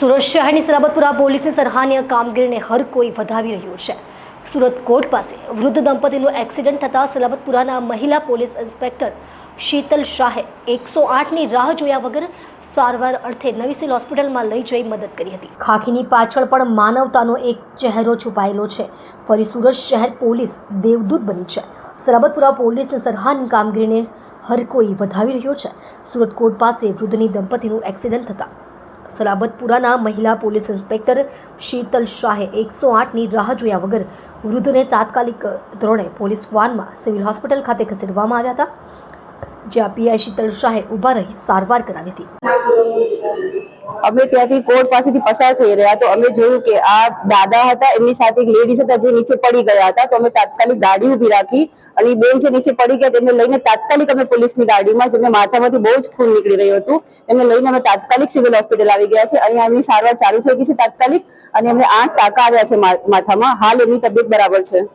સુરત શહેરની સલાબતપુરા પોલીસની સરાહનીય કામગીરીને હર કોઈ વધાવી રહ્યું છે। સુરત કોર્ટ પાસે વૃદ્ધ દંપતીનું એક્સિડન્ટ થતાં સલાબતપુરાના મહિલા પોલીસ ઇન્સ્પેક્ટર શીતલ શાહે 108ની રાહ જોયા વગર સારવાર અર્થે નવી સિવિલ હોસ્પિટલમાં લઈ જઈ મદદ કરી હતી। ખાખીની પાછળ પણ માનવતાનો એક ચહેરો છુપાયેલો છે। ફરી સુરત શહેર પોલીસ દેવદૂત બની છે। સલાબતપુરા પોલીસની સરાહનીય કામગીરીને હર કોઈ વધાવી રહ્યો છે। સુરત કોર્ટ પાસે વૃદ્ધની દંપતીનું એક્સિડન્ટ થતાં સલાબતપુરાના મહિલા પોલીસ ઇન્સ્પેક્ટર શીતલ શાહે 108ની રાહ જોયા વગર વૃદ્ધને તાત્કાલિક ધોરણે પોલીસ વાનમાં સિવિલ હોસ્પિટલ ખાતે ખસેડવામાં આવ્યા હતા, જ્યાં પીઆઈ શીતલ શાહે ઊભા રહી સારવાર કરાવી હતી। અમે ત્યાંથી કોર્ટ પાસેથી પસાર થઈ રહ્યા તો અમે જોયું કે આ દાદા હતા, એમની સાથે એક લેડીઝ હતા જે નીચે પડી ગયા હતા। તો અમે તાત્કાલિક ગાડી ઊભી રાખી અને બેન જે નીચે પડી ગયા તેમને લઈને તાત્કાલિક અમે પોલીસની ગાડીમાં, જેમને માથામાંથી બહુ જ ખૂન નીકળી રહ્યું હતું, એમને લઈને અમે તાત્કાલિક સિવિલ હોસ્પિટલ આવી ગયા છે। અહીંયા એમની સારવાર ચાલુ થઈ ગઈ છે તાત્કાલિક, અને એમને 8 ટાંકા આવ્યા છે માથામાં। હાલ એમની તબિયત બરાબર છે।